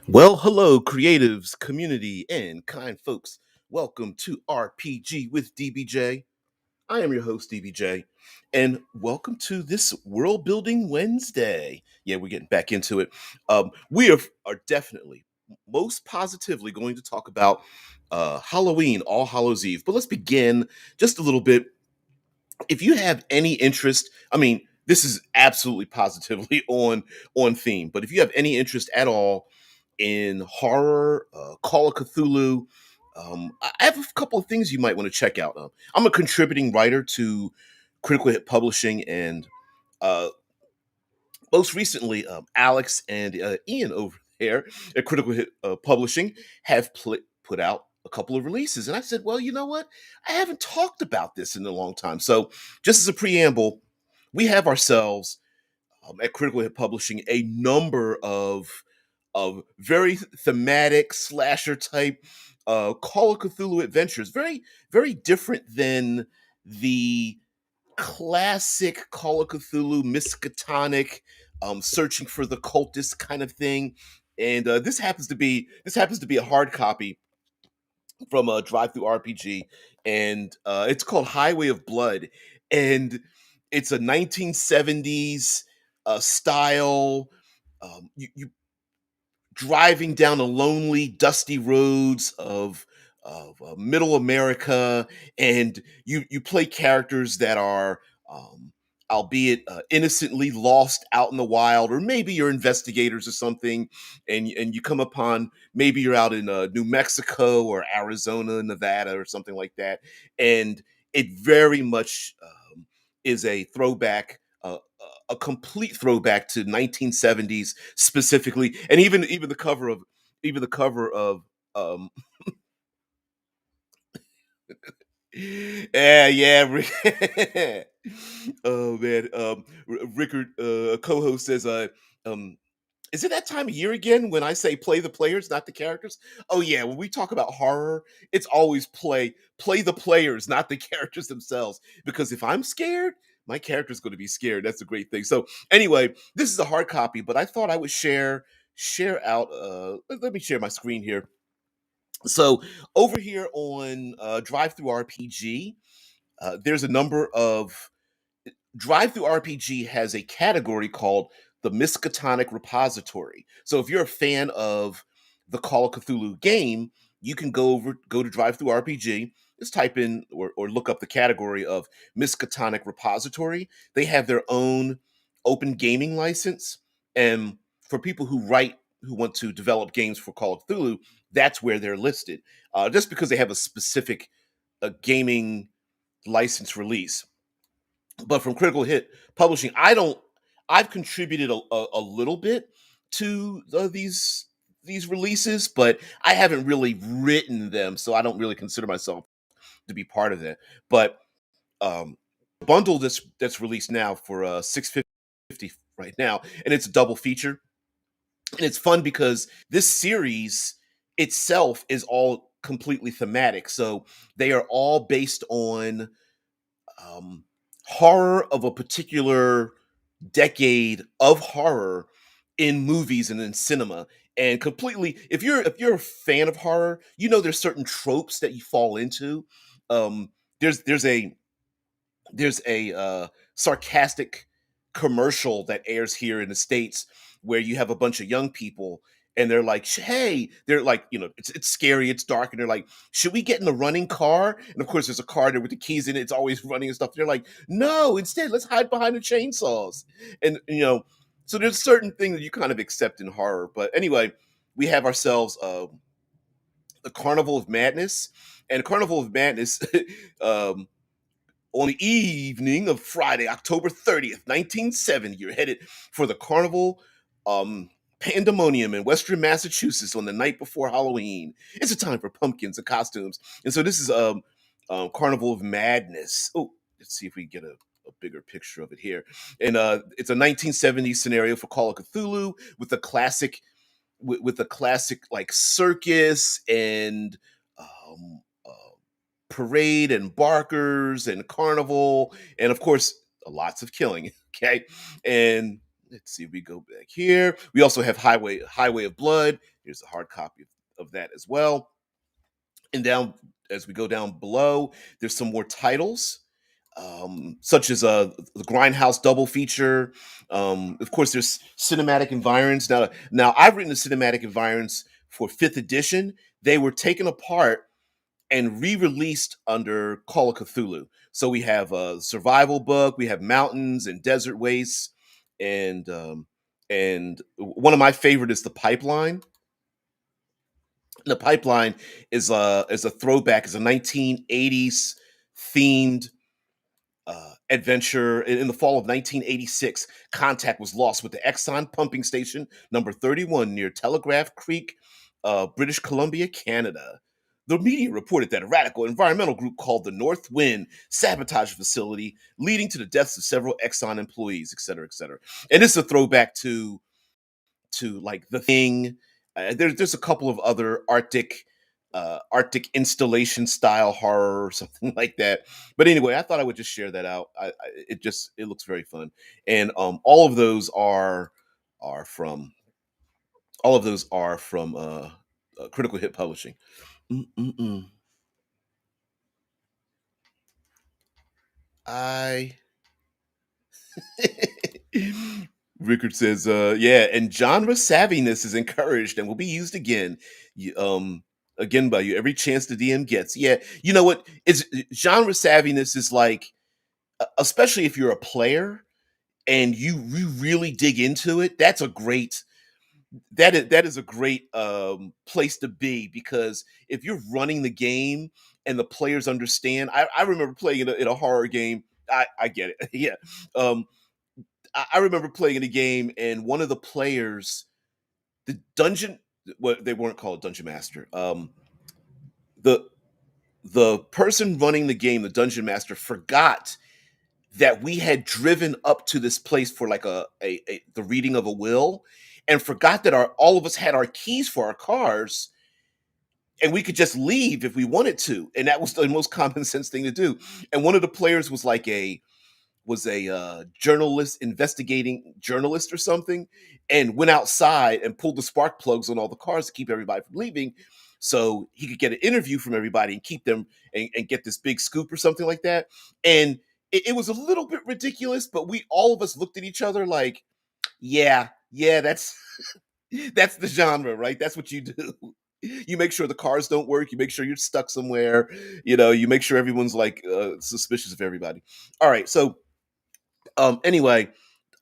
Well, hello, creatives, community, and kind folks. Welcome to RPG with DBJ. I am your host, DBJ, and welcome to this World Building Wednesday. Yeah, we're getting back into it. We are definitely, most positively, going to talk about Halloween, All Hallows Eve. But let's begin just a little bit. If you have any interest, I mean, this is absolutely positively on theme. But if you have any interest at all in horror, Call of Cthulhu. I have a couple of things you might want to check out. I'm a contributing writer to Critical Hit Publishing, and uh, most recently, Alex and Ian over there at Critical Hit Publishing have put out a couple of releases. And I said, well, you know what? I haven't talked about this in a long time. So, just as a preamble, we have ourselves at Critical Hit Publishing a number of very thematic slasher type Call of Cthulhu adventures. Very different than the classic Call of Cthulhu Miskatonic, searching for the cultist kind of thing. And this happens to be a hard copy from a Drive Through RPG, and it's called Highway of Blood, and it's a 1970s style. You driving down the lonely, dusty roads of Middle America, and you play characters that are, albeit innocently lost out in the wild, or maybe you're investigators or something, and you come upon maybe you're out in New Mexico or Arizona, Nevada, or something like that, and it very much is a throwback. A complete throwback to 1970s specifically, and even the cover of um yeah, oh man, Rickard, co-host, says um is it that time of year again when I say play the players, not the characters? Oh yeah, when we talk about horror, it's always play the players, not the characters themselves. Because if I'm scared, my character's going to be scared. That's a great thing. So anyway, this is a hard copy, but I thought I would share out. Let me share my screen here. So over here on Drive Through RPG, there's a number of Drive Through RPG has a category called the Miskatonic Repository. So if you're a fan of the Call of Cthulhu game, you can go to Drive Through RPG, just type in or look up the category of Miskatonic Repository. They have their own open gaming license, and for people who want to develop games for Call of Cthulhu, that's where they're listed. Just because they have a specific gaming license release. But from Critical Hit Publishing, I've contributed a little bit to these releases, but I haven't really written them, so I don't really consider myself to be part of that. But bundle that's released now for 650 right now, and it's a double feature, and it's fun because this series itself is all completely thematic. So they are all based on um, horror of a particular decade of horror in movies and in cinema. And completely, if you're a fan of horror, you know there's certain tropes that you fall into. Um, there's a sarcastic commercial that airs here in the states where you have a bunch of young people, and they're like, hey, they're like, it's scary, it's dark, and they're like, should we get in the running car? And of course there's a car there with the keys in it, it's always running and stuff. They're like, no, instead let's hide behind the chainsaws. And so there's certain things that you kind of accept in horror. But anyway, we have ourselves the Carnival of Madness. And Carnival of Madness um on the evening of Friday, October 30th, 1970, you're headed for the Carnival Pandemonium in Western Massachusetts on the night before Halloween. It's a time for pumpkins and costumes. And so this is Carnival of Madness. Oh, let's see if we can get a bigger picture of it here. And it's a 1970s scenario for Call of Cthulhu with the classic like circus and parade and barkers and carnival, and of course lots of killing. Okay, and let's see, we go back here, we also have Highway of Blood, Here's a hard copy of that as well. And down as we go down below, there's some more titles, such as the Grindhouse double feature. Of course, there's cinematic environs. Now I've written the cinematic environs for fifth edition. They were taken apart and re-released under Call of Cthulhu. So we have a survival book, we have mountains and desert wastes, and one of my favorite is the pipeline. The pipeline is a throwback, is a 1980s themed adventure. In the fall of 1986, contact was lost with the Exxon pumping station number 31 near Telegraph Creek, British Columbia, Canada. The media reported that a radical environmental group called the North Wind sabotaged the facility, leading to the deaths of several Exxon employees, et cetera, et cetera. And this is a throwback to like The Thing. There's a couple of other Arctic installation style horror or something like that. But anyway, I thought I would just share that out. It looks very fun, and are from all of those are from Critical Hit Publishing. Mm-mm-mm. I Rickard says, yeah, and genre savviness is encouraged and will be used again. Again by you every chance the DM gets. Yeah, you know what? It's genre savviness is like, especially if you're a player and you really dig into it, that is a great place to be, because if you're running the game and the players understand. I remember playing in a horror game. I get it. Yeah. Um, I remember playing in a game and one of the players, the dungeon, well, they weren't called dungeon master. The the person running the game, the dungeon master, forgot that we had driven up to this place for like the reading of a will, and forgot that our all of us had our keys for our cars, and we could just leave if we wanted to, and that was the most common sense thing to do. And one of the players was a journalist, investigating journalist or something, and went outside and pulled the spark plugs on all the cars to keep everybody from leaving, so he could get an interview from everybody and keep them, and get this big scoop or something like that. And it was a little bit ridiculous, but we all of us looked at each other like, yeah, yeah, that's the genre, right? That's what you do. You make sure the cars don't work. You make sure you're stuck somewhere. You make sure everyone's like suspicious of everybody. All right, so anyway,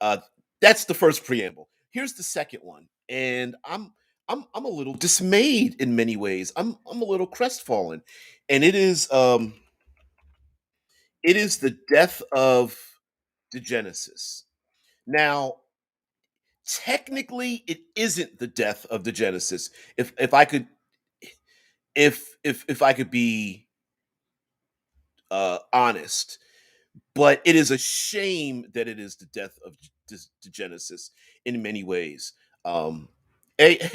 uh that's the first preamble. Here's the second one, and I'm a little dismayed in many ways. I'm a little crestfallen, and it is the death of the Genesis. Now, technically, it isn't the death of the Genesis. If I could be honest, but it is a shame that it is the death of the Genesis in many ways. A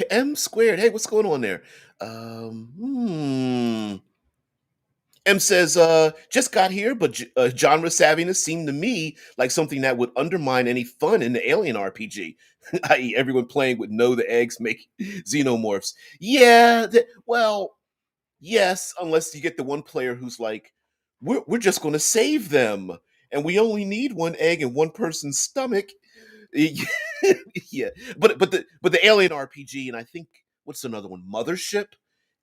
M squared. Hey, what's going on there? M says, just got here, but genre savviness seemed to me like something that would undermine any fun in the Alien RPG, i.e., everyone playing would know the eggs make xenomorphs. Yeah, well, yes, unless you get the one player who's like, we're just going to save them, and we only need one egg in one person's stomach. Yeah, but the Alien RPG, and I think what's another one, Mothership,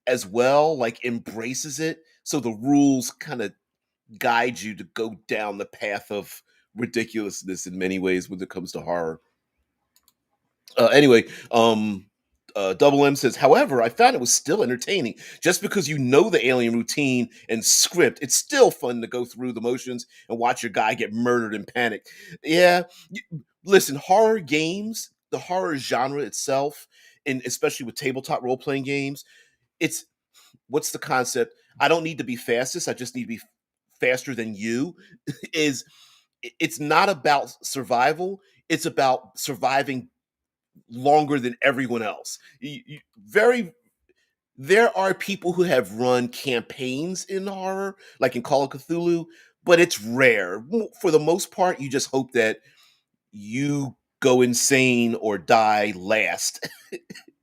as well, like embraces it. So the rules kind of guide you to go down the path of ridiculousness in many ways when it comes to horror. Anyway, Double M says, however, I found it was still entertaining. Just because you know the alien routine and script, it's still fun to go through the motions and watch your guy get murdered in panic. Yeah, listen, horror games, the horror genre itself, and especially with tabletop role playing games, it's what's the concept? I don't need to be fastest. I just need to be faster than you. Is It's not about survival. It's about surviving longer than everyone else. Very There are people who have run campaigns in horror, like in Call of Cthulhu, but it's rare. For the most part, you just hope that you go insane or die last.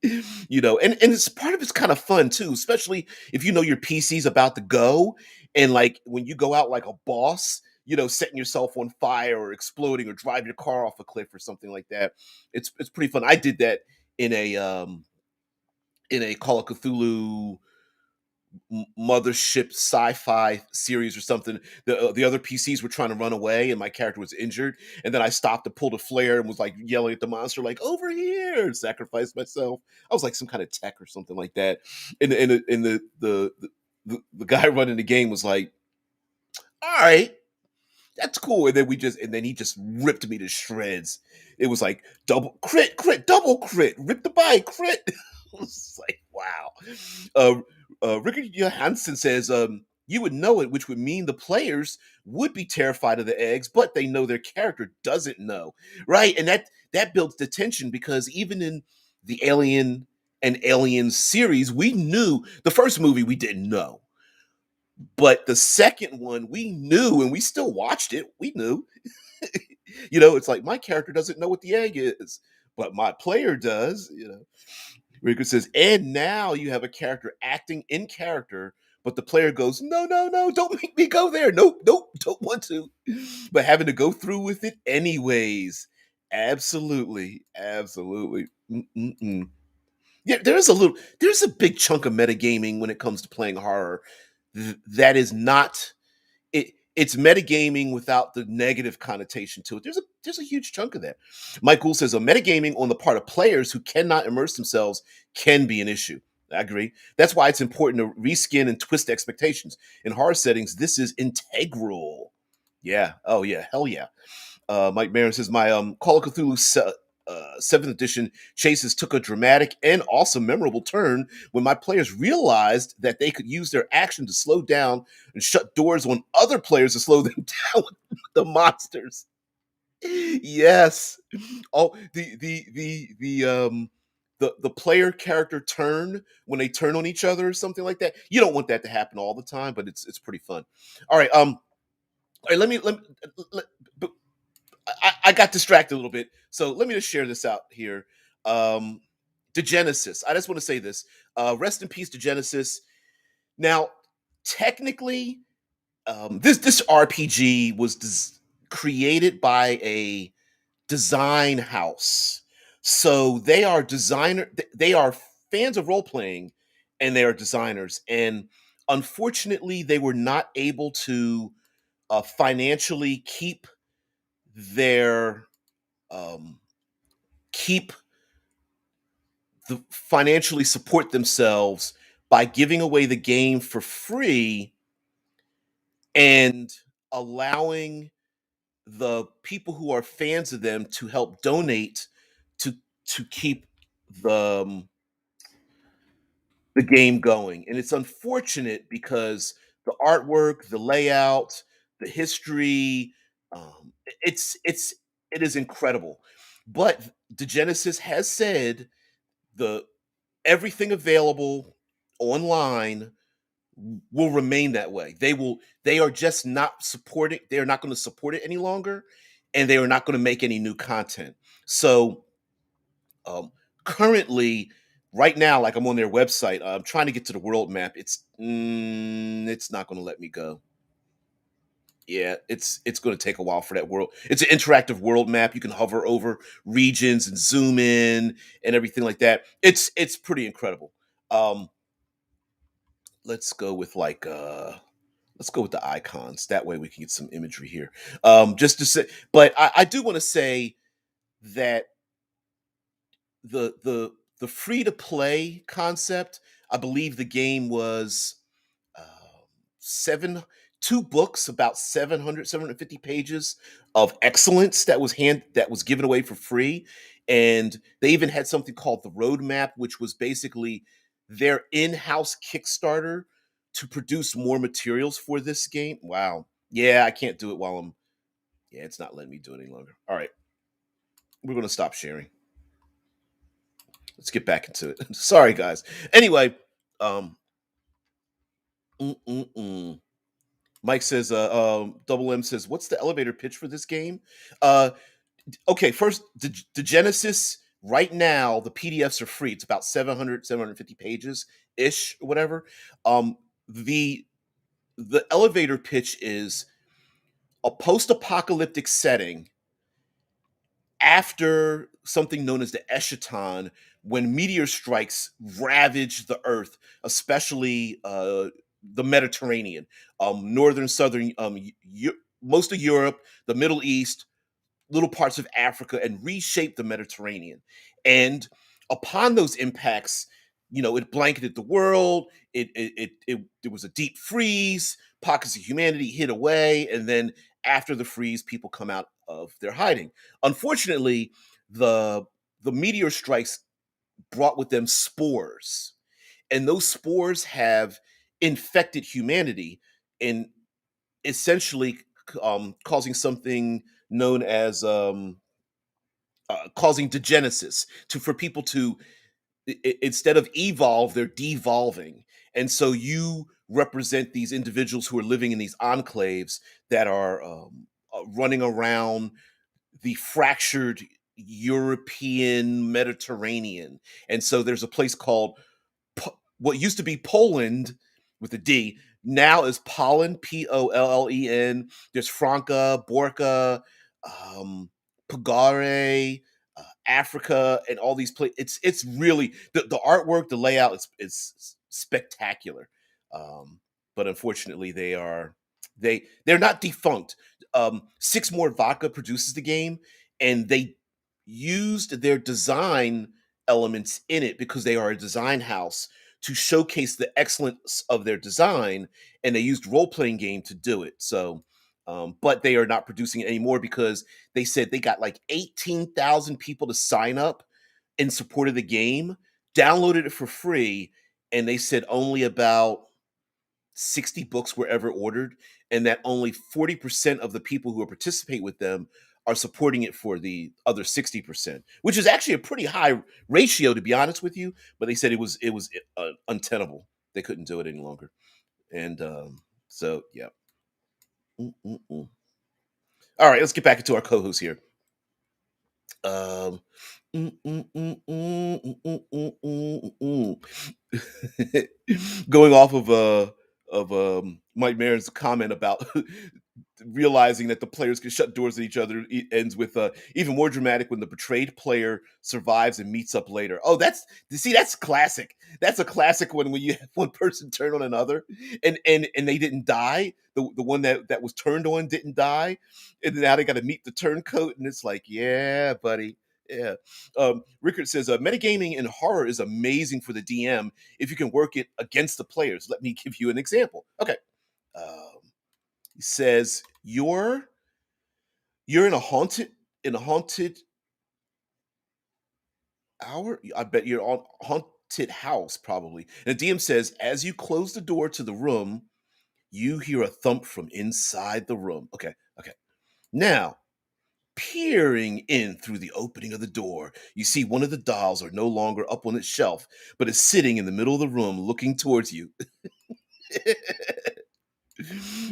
And it's part of it's kind of fun too, especially if you know your PC's about to go, and like when you go out like a boss, setting yourself on fire or exploding or drive your car off a cliff or something like that. It's pretty fun. I did that in a Call of Cthulhu mothership sci-fi series or something. The other PCs were trying to run away, and my character was injured. And then I stopped to pull the flare and was like yelling at the monster, like "Over here!" and sacrificed myself. I was like some kind of tech or something like that. And the guy running the game was like, "All right, that's cool." And then he just ripped me to shreds. It was like double crit, crit, double crit, rip the bike, crit. It was like, wow. Rickard Johansson says, you would know it, which would mean the players would be terrified of the eggs, but they know their character doesn't know. Right. And that builds the tension, because even in the Alien and Aliens series, we knew the first movie we didn't know. But the second one, we knew, and we still watched it. We knew. It's like my character doesn't know what the egg is, but my player does. Rico says, and now you have a character acting in character, but the player goes, no, no, no, don't make me go there. Nope, nope, don't want to. But having to go through with it anyways. Absolutely, absolutely. Mm-mm-mm. Yeah, there's a big chunk of metagaming when it comes to playing horror. That is not it. It's metagaming without the negative connotation to it. There's a huge chunk of that. Mike Gould says a metagaming on the part of players who cannot immerse themselves can be an issue. I agree. That's why it's important to reskin and twist expectations. In horror settings, this is integral. Yeah. Oh yeah. Hell yeah. Mike Marin says my Call of Cthulhu 7th edition chases took a dramatic and also memorable turn when my players realized that they could use their action to slow down and shut doors on other players to slow them down with the monsters. Yes. Oh, the player character turn when they turn on each other or something like that. You don't want that to happen all the time, but it's pretty fun. All right. All right. Let, I got distracted a little bit, so let me just share this out here. Um, Genesis. I just want to say this. Rest in peace to Genesis. Now, technically, this RPG was created by a design house, so they are designer. They are fans of role playing, and they are designers. And unfortunately, they were not able to financially their um, keep financially support themselves by giving away the game for free and allowing the people who are fans of them to help donate to keep the the game going. And it's unfortunate because the artwork, the layout, the history, it is incredible. But the Genesis has said the everything available online will remain that way. They are just not supporting, they are not going to support it any longer, and they are not going to make any new content. So um currently, right now, like I'm on their website, I'm trying to get to the world map. It's not going to let me go. Yeah, it's going to take a while for that world. It's an interactive world map. You can hover over regions and zoom in and everything like that. It's pretty incredible. Um, let's go with let's go with the icons. That way we can get some imagery here. Just to say, but I do want to say that the free to play concept. I believe the game was uh, seven two books about 750 pages of excellence that was given away for free. And they even had something called the roadmap, which was basically their in-house Kickstarter to produce more materials for this game. Wow. Yeah, I can't do it while I'm yeah, it's not letting me do it any longer. All right, we're going to stop sharing. Let's get back into it. Sorry guys. Anyway, um mm-mm-mm. Mike says, Double M says, what's the elevator pitch for this game? Uh, okay, first, the Genesis Right now, the PDFs are free. It's about 700, 750 pages ish, whatever. Um, the the elevator pitch is a post-apocalyptic setting after something known as the Eschaton, when meteor strikes ravage the Earth, especially the Mediterranean, northern, southern, most of Europe, the Middle East, little parts of Africa, and reshape the Mediterranean. And upon those impacts, it blanketed the world. There was a deep freeze. Pockets of humanity hid away, and then after the freeze, people come out of their hiding. Unfortunately, the the meteor strikes brought with them spores, and those spores have infected humanity and essentially causing something known as causing degenesis to for people to instead of evolve, they're devolving. And so you represent these individuals who are living in these enclaves that are running around the fractured European Mediterranean. And so there's a place called what used to be Poland with a D, now is Pollen, Pollen. There's Franca, Borca, um, Pagare, Africa, and all these places. It's really the artwork, the layout is spectacular. Um, but unfortunately, they're not defunct. Six More Vodka produces the game, and they used their design elements in it because they are a design house to showcase the excellence of their design, and they used role playing game to do it. So, but they are not producing it anymore because they said they got like 18,000 people to sign up in support of the game, downloaded it for free, and they said only about 60 books were ever ordered, and that only 40% of the people who participate with them are supporting it for the other 60%, which is actually a pretty high ratio, to be honest with you. But they said it was untenable. They couldn't do it any longer, and so yeah. Mm-mm-mm. All right, let's get back into our co-host here. Um, mm, mm, mm, mm, mm, mm, mm, mm, mm. Going off of Mike Maron's comment about realizing that the players can shut doors at each other ends with even more dramatic when the betrayed player survives and meets up later. Oh, that's classic. That's a classic one when you have one person turn on another and they didn't die. The one that was turned on didn't die, and now they got to meet the turncoat, and it's like, yeah, buddy. Yeah. Rickard says, metagaming in horror is amazing for the DM if you can work it against the players. Let me give you an example. Okay. He says, you're in a haunted hour. I bet you're on haunted house, probably. And the DM says, as you close the door to the room, you hear a thump from inside the room. Okay. Okay. Now, peering in through the opening of the door, you see one of the dolls are no longer up on its shelf, but is sitting in the middle of the room looking towards you.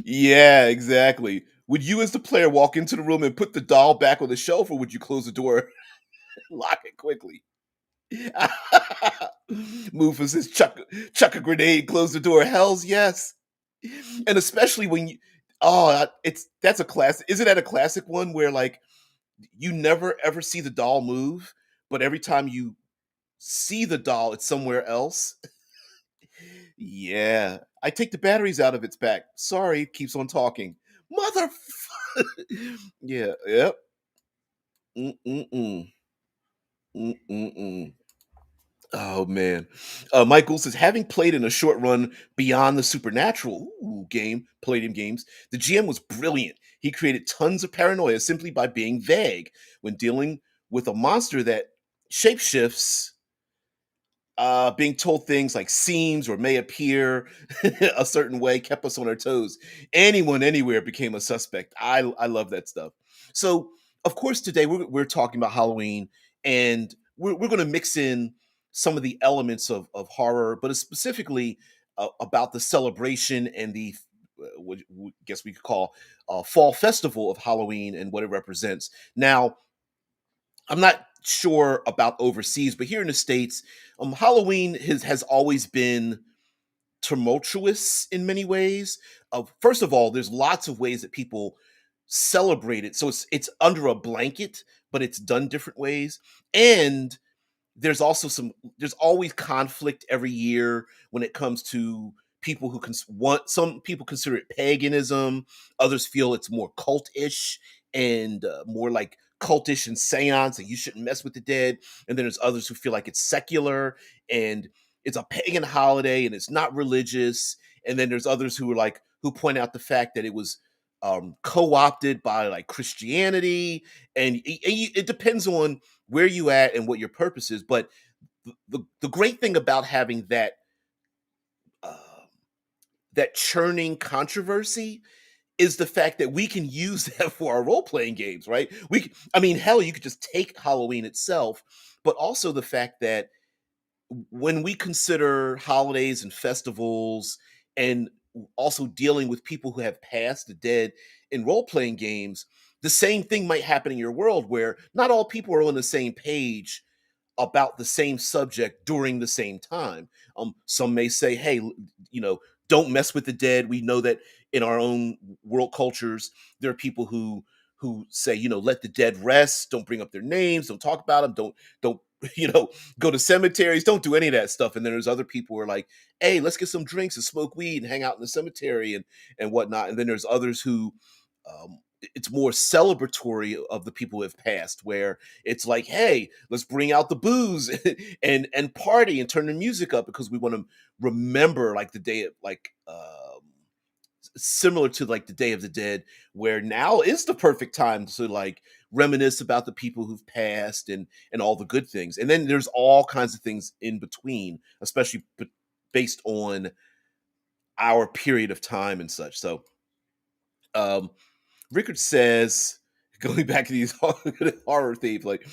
Yeah, exactly. Would you, as the player, walk into the room and put the doll back on the shelf, or would you close the door and lock it quickly? Mufus says, chuck a grenade, close the door. Hell's yes. And especially when you, it's that's a classic. Isn't that a classic one where like you never ever see the doll move, but every time you see the doll, it's somewhere else? Yeah. I take the batteries out of its back. Sorry, it keeps on talking. Mother. Yeah. Yep. Mm-mm-mm. Mm-mm-mm. Oh man. Michael says, having played in a short run Beyond the Supernatural game, Palladium Games, the GM was brilliant. He created tons of paranoia simply by being vague. When dealing with a monster that shapeshifts, being told things like seems or may appear a certain way kept us on our toes. Anyone, anywhere became a suspect. I love that stuff. So, of course, today we're talking about Halloween, and we're going to mix in some of the elements of horror, but it's specifically about the celebration and the what guess we could call fall festival of Halloween and what it represents. Now, I'm not sure about overseas, but here in the States, Halloween has always been tumultuous in many ways. First of all, there's lots of ways that people celebrate it. So it's under a blanket, but it's done different ways. And there's always conflict every year when it comes to people who want some people consider it paganism, others feel it's more cultish and more like cultish and seance and you shouldn't mess with the dead, and then there's others who feel like it's secular and it's a pagan holiday and it's not religious, and then there's others who point out the fact that it was co-opted by like Christianity, and it depends on where you at and what your purpose is. But the great thing about having uh, that churning controversy is the fact that we can use that for our role playing games, right? I mean, hell, you could just take Halloween itself, but also the fact that when we consider holidays and festivals and also dealing with people who have passed the dead in role playing games, the same thing might happen in your world where not all people are on the same page about the same subject during the same time. Some may say, "Hey, you know, don't mess with the dead." We know that in our own world cultures, there are people who say, let the dead rest. Don't bring up their names. Don't talk about them. Don't you know go to cemeteries. Don't do any of that stuff. And then there's other people who are like, "Hey, let's get some drinks and smoke weed and hang out in the cemetery and whatnot." And then there's others who it's more celebratory of the people who have passed, where it's like, hey, let's bring out the booze and party and turn the music up because we want to remember like the day of like similar to like the Day of the Dead, where now is the perfect time to like reminisce about the people who've passed and all the good things. And then there's all kinds of things in between, especially based on our period of time and such. So um Rickard says, going back to these horror themes, like,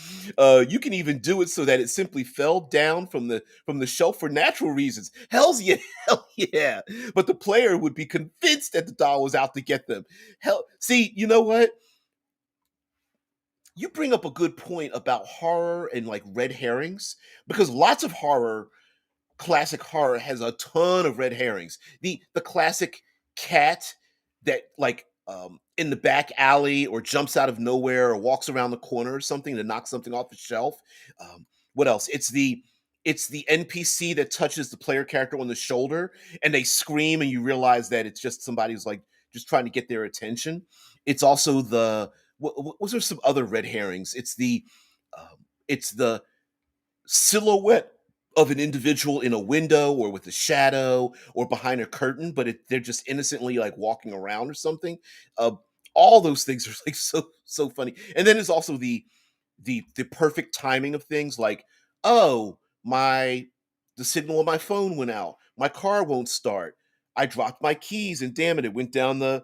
you can even do it so that it simply fell down from the shelf for natural reasons. Hell's yeah, hell yeah. But the player would be convinced that the doll was out to get them. Hell, see, you know what? You bring up a good point about horror and like red herrings, because lots of classic horror has a ton of red herrings. The classic cat that like in the back alley or jumps out of nowhere or walks around the corner or something to knock something off the shelf. What else? It's the NPC that touches the player character on the shoulder and they scream and you realize that it's just somebody who's like just trying to get their attention. It's also was there some other red herrings? It's the silhouette of an individual in a window or with a shadow or behind a curtain, but they're just innocently like walking around or something. Uh, all those things are like so funny. And then there's also the perfect timing of things like, oh, the signal on my phone went out, my car won't start, I dropped my keys and damn it went down the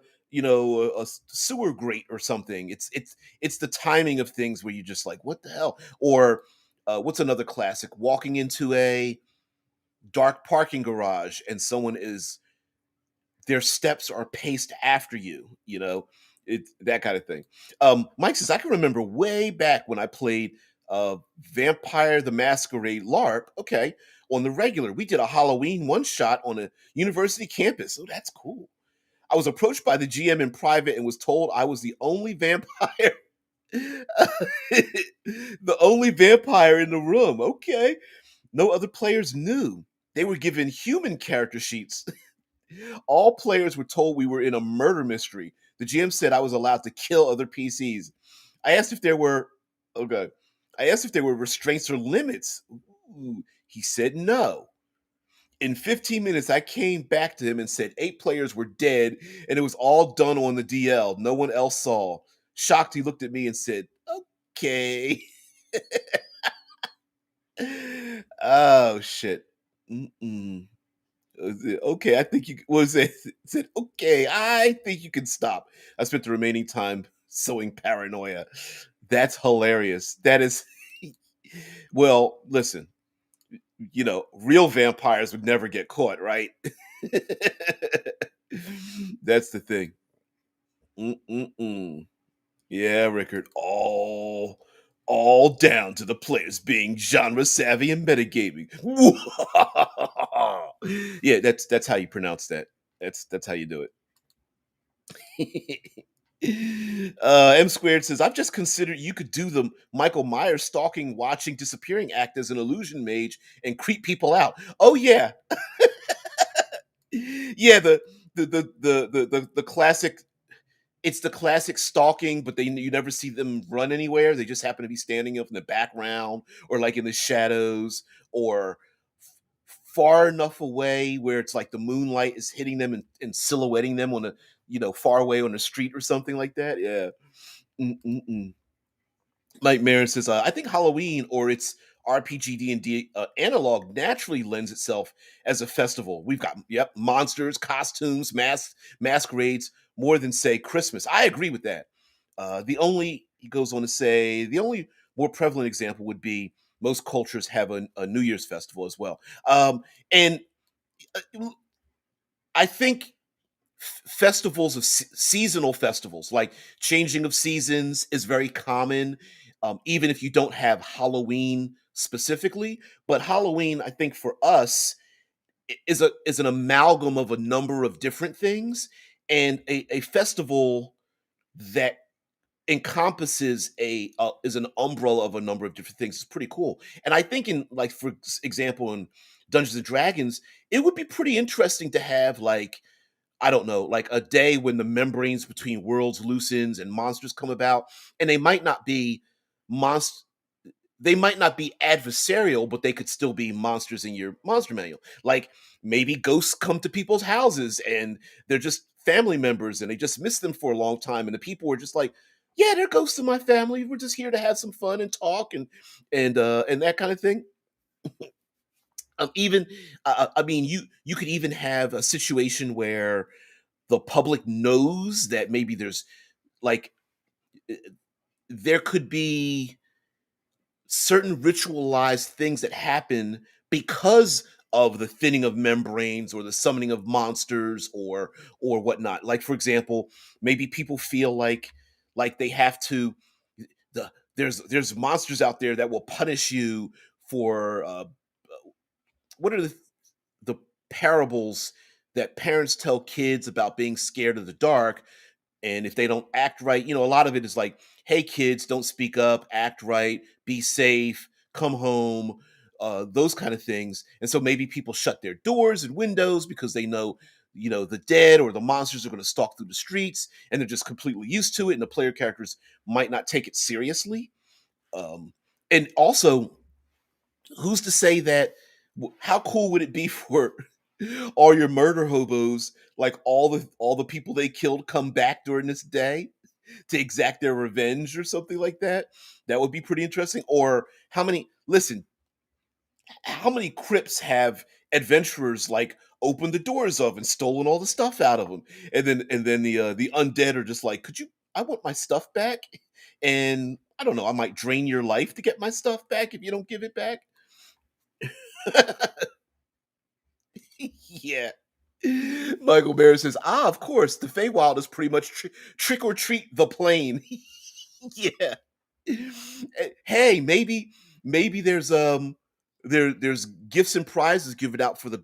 sewer grate or something. It's the timing of things where you just like, what the hell? Or what's another classic? Walking into a dark parking garage and their steps are paced after you, it's that kind of thing. Mike says, I can remember way back when I played Vampire the Masquerade LARP, okay, on the regular. We did a Halloween one shot on a university campus. Oh, that's cool. I was approached by the GM in private and was told I was the only vampire. The only vampire in the room. Okay. No other players knew. They were given human character sheets. All players were told we were in a murder mystery. The GM said I was allowed to kill other PCs. I asked if there were okay. I asked if there were restraints or limits. Ooh, he said no. In 15 minutes, I came back to him and said 8 players were dead and it was all done on the DL. No one else saw. Shocked, he looked at me and said, okay. Oh, shit. Mm-mm. Okay, I think you was it said, okay, I think you can stop. I spent the remaining time sowing paranoia. That's hilarious. That is, well, listen, real vampires would never get caught, right? That's the thing. Mm-mm-mm. Yeah, Rickard. Oh, all down to the players being genre savvy and metagaming. Yeah, that's how you pronounce that. That's how you do it. M squared says, I've just considered you could do the Michael Myers stalking, watching, disappearing act as an illusion mage and creep people out. Oh yeah, yeah. The classic. It's the classic stalking, but you never see them run anywhere. They just happen to be standing up in the background or like in the shadows or far enough away where it's like the moonlight is hitting them and silhouetting them on a far away on the street or something like that. Yeah. Mm-mm-mm. Mike Marin says, I think Halloween or its RPG D&D analog naturally lends itself as a festival. We've got, yep, monsters, costumes, masquerades, more than, say, Christmas. I agree with that. He goes on to say, the only more prevalent example would be most cultures have a New Year's festival as well. And I think festivals of seasonal festivals like changing of seasons is very common, even if you don't have Halloween specifically. But Halloween, I think, for us is an amalgam of a number of different things, and a festival that encompasses a is an umbrella of a number of different things. It's pretty cool. And I think, in like, for example, in Dungeons and Dragons, it would be pretty interesting to have, like, I don't know, like a day when the membranes between worlds loosens and monsters come about, and monst they might not be adversarial, but they could still be monsters in your monster manual. Like, maybe ghosts come to people's houses and they're just family members and they just miss them for a long time, and the people were just like, yeah, they're ghosts of my family. We're just here to have some fun and talk and that kind of thing. Even I mean, you could even have a situation where the public knows that maybe there's, like, eh, there could be certain ritualized things that happen because of the thinning of membranes or the summoning of monsters or whatnot. Like, for example, maybe people feel like they have to, there's monsters out there that will punish you for what are the parables that parents tell kids about being scared of the dark. And if they don't act right, a lot of it is like, hey kids, don't speak up, act right, be safe, come home, those kind of things. And so maybe people shut their doors and windows because they know, the dead or the monsters are going to stalk through the streets, and they're just completely used to it, and the player characters might not take it seriously. Um, and also, who's to say that, how cool would it be for all your murder hobos, like all the people they killed, come back during this day to exact their revenge or something like that? That would be pretty interesting. Or how many crypts have adventurers, like, opened the doors of and stolen all the stuff out of them, and then the undead are just like, could you, I want my stuff back, and I don't know, I might drain your life to get my stuff back if you don't give it back. Yeah. Michael Bear says, of course, the Feywild is pretty much trick or treat the plane. Yeah. Hey, maybe there's gifts and prizes given out for the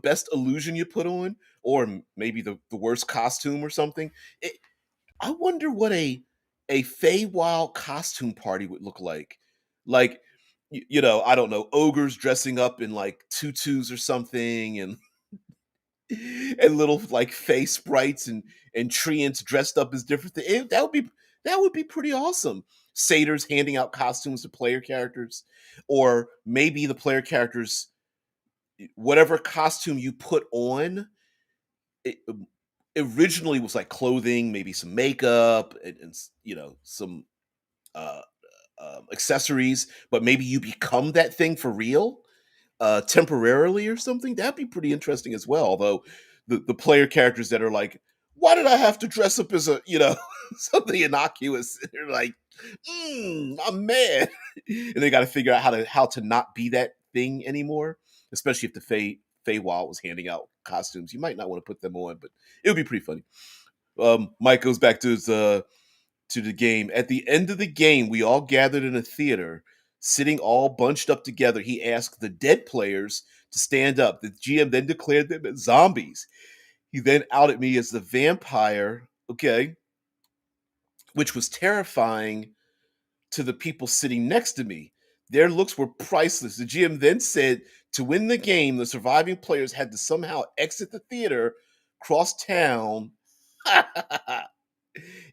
best illusion you put on, or maybe the worst costume or something. I wonder what a Feywild costume party would look like. Like, I don't know, ogres dressing up in like tutus or something, and little, like, face sprites and treants dressed up as different things. That would be pretty awesome. Satyrs handing out costumes to player characters, or maybe the player characters, whatever costume you put on, it originally was like clothing, maybe some makeup and some uh, accessories, but maybe you become that thing for real, temporarily or something. That'd be pretty interesting as well. Although the player characters that are like, why did I have to dress up as a something innocuous? They're like, I'm mad, and they got to figure out how to not be that thing anymore. Especially if the Feywild was handing out costumes, you might not want to put them on, but it would be pretty funny. Mike goes back to to the game. At the end of the game, we all gathered in a theater, sitting all bunched up together. He asked the dead players to stand up. The GM then declared them as zombies. He then outed me as the vampire, okay, which was terrifying to the people sitting next to me. Their looks were priceless. The GM then said to win the game, the surviving players had to somehow exit the theater, cross town,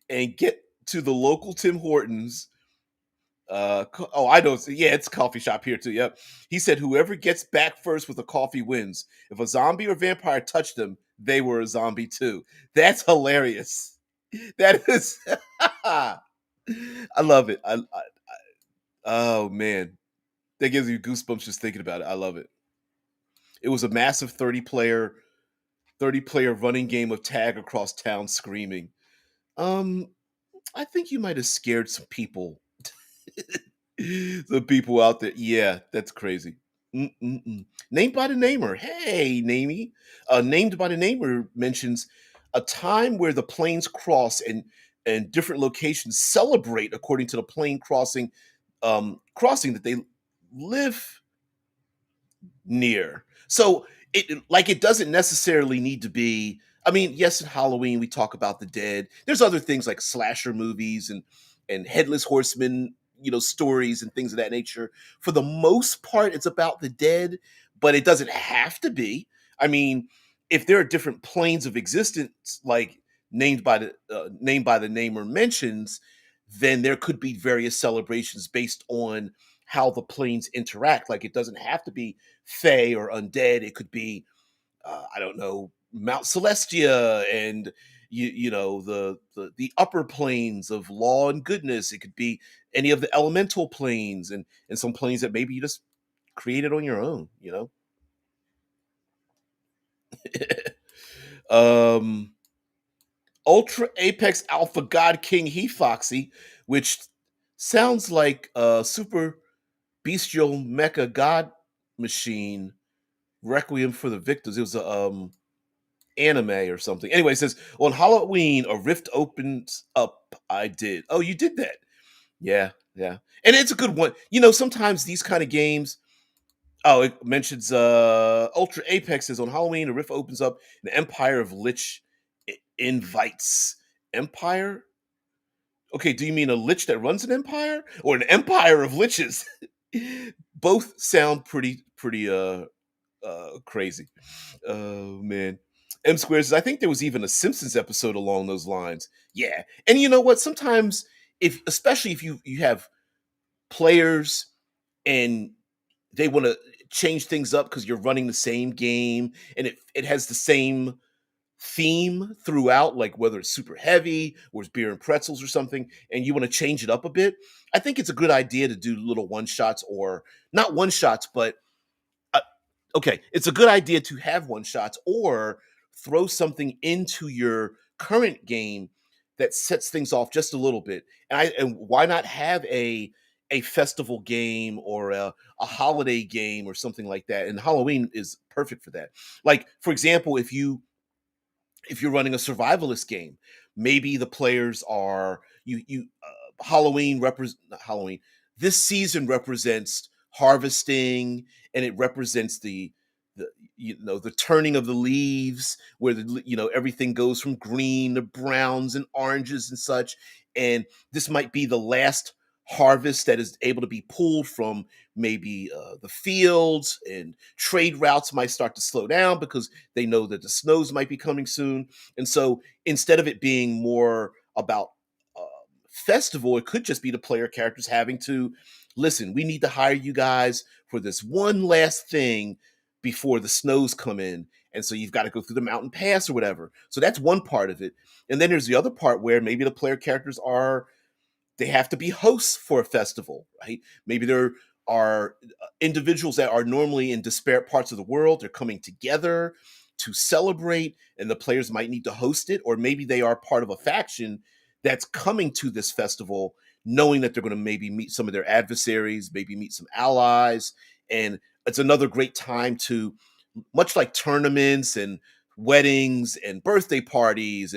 and get to the local Tim Hortons. I know. Yeah, it's a coffee shop here too. Yep. He said whoever gets back first with a coffee wins. If a zombie or vampire touched them, they were a zombie too. That's hilarious. That is. I love it. Oh man, that gives you goosebumps just thinking about it. I love it. It was a massive 30 player running game of tag across town screaming. Um, I think you might have scared some people. The people out there. Yeah, that's crazy. Mm-mm-mm. Named by the Namer. Hey, Namey. Named by the Namer mentions a time where the planes cross and different locations celebrate according to the plane crossing that they live near. So it doesn't necessarily need to be. I mean, yes, in Halloween we talk about the dead. There's other things like slasher movies and headless horseman, stories and things of that nature. For the most part, it's about the dead, but it doesn't have to be. I mean, if there are different planes of existence, like named by the namer mentions, then there could be various celebrations based on how the planes interact. Like it doesn't have to be Fae or undead. It could be I don't know, Mount Celestia and the upper planes of law and goodness. It could be any of the elemental planes and some planes that maybe you just created on your own. um, Ultra Apex Alpha God King He Foxy, which sounds like a super bestial mecha god machine Requiem for the Victors. It was a anime or something. Anyway, it says on Halloween a rift opens up. I did. Oh, you did that. Yeah, yeah. And it's a good one. Sometimes these kind of games. Oh, it mentions Ultra Apex says on Halloween a rift opens up. An Empire of Lich invites Empire. Okay, do you mean a lich that runs an empire or an empire of liches? Both sound pretty crazy. Oh man. M Square says, I think there was even a Simpsons episode along those lines. Yeah. And you know what? Sometimes especially if you have players and they want to change things up because you're running the same game and it has the same theme throughout, like whether it's super heavy or it's beer and pretzels or something, and you want to change it up a bit, I think it's a good idea to do little one shots or not one shots, but uh, okay, it's a good idea to have one shots or throw something into your current game that sets things off just a little bit. And why not have a festival game or a holiday game or something like that? And Halloween is perfect for that. Like for example, if you're running a survivalist game, maybe the players are Halloween represent not Halloween. This season represents harvesting, and it represents the turning of the leaves, where everything goes from green to browns and oranges and such. And this might be the last harvest that is able to be pulled from maybe the fields, and trade routes might start to slow down because they know that the snows might be coming soon. And so instead of it being more about uh, festival, it could just be the player characters having to listen. We need to hire you guys for this one last thing before the snows come in. And so you've got to go through the mountain pass or whatever. So that's one part of it. And then there's the other part where maybe the player characters they have to be hosts for a festival, right? Maybe there are individuals that are normally in disparate parts of the world. They're coming together to celebrate, and the players might need to host it. Or maybe they are part of a faction that's coming to this festival, knowing that they're going to maybe meet some of their adversaries, maybe meet some allies. And it's another great time much like tournaments and weddings and birthday parties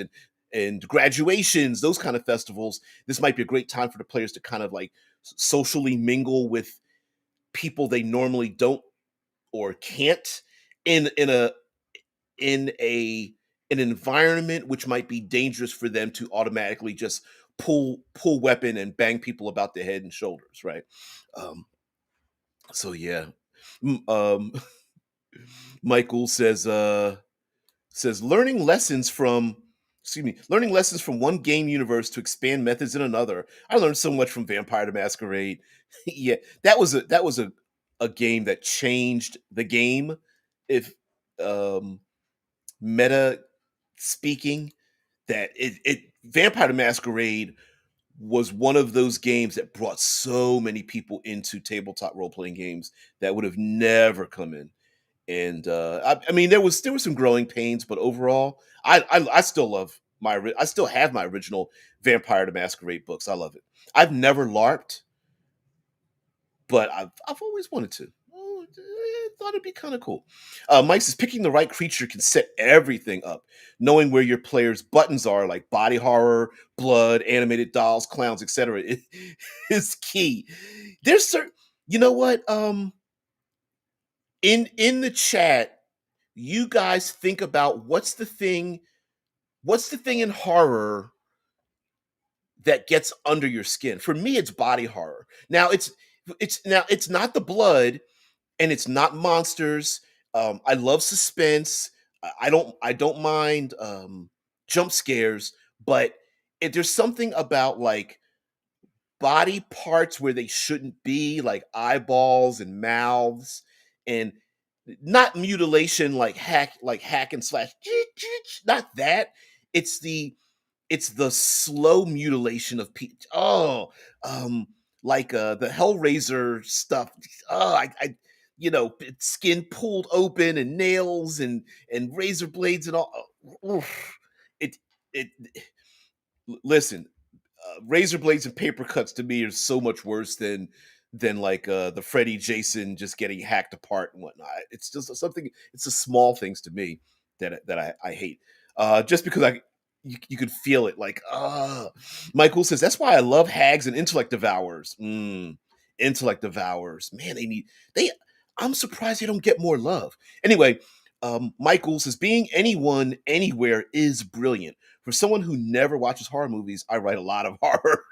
and graduations, those kind of festivals. This might be a great time for the players to kind of like socially mingle with people they normally don't or can't in a in a an environment which might be dangerous for them to automatically just pull weapon and bang people about the head and shoulders, right? Um, so yeah. Michael says learning lessons from one game universe to expand methods in another. I learned so much from Vampire the Masquerade. Yeah, that was a game that changed the game. If um meta speaking, that it Vampire the Masquerade was one of those games that brought so many people into tabletop role playing games that would have never come in. And I mean, there were some growing pains, but overall, I still love I still have my original Vampire the Masquerade books. I love it. I've never LARPed, but I've always wanted to. Oh, I thought it'd be kind of cool. Mike says picking the right creature can set everything up. Knowing where your players' buttons are, like body horror, blood, animated dolls, clowns, etc., is key. There's certain, you know what? In the chat, you guys think about what's the thing in horror that gets under your skin. For me, it's body horror. Now it's not the blood, and it's not monsters. I love suspense. I don't mind jump scares, but there's something about like body parts where they shouldn't be, like eyeballs and mouths, and not mutilation like hack and slash. Not that. It's the slow mutilation of people. Oh, um, like the Hellraiser stuff. Oh, skin pulled open and nails and razor blades and all. Oh, oof. It it. Listen, razor blades and paper cuts to me are so much worse than like the Freddy Jason just getting hacked apart and whatnot. It's just something. It's the small things to me that I hate. Just because you could feel it. Like Michael says that's why I love hags and intellect devourers. Intellect devourers, man. They. I'm surprised they don't get more love. Anyway, Michael says being anyone anywhere is brilliant. For someone who never watches horror movies, I write a lot of horror.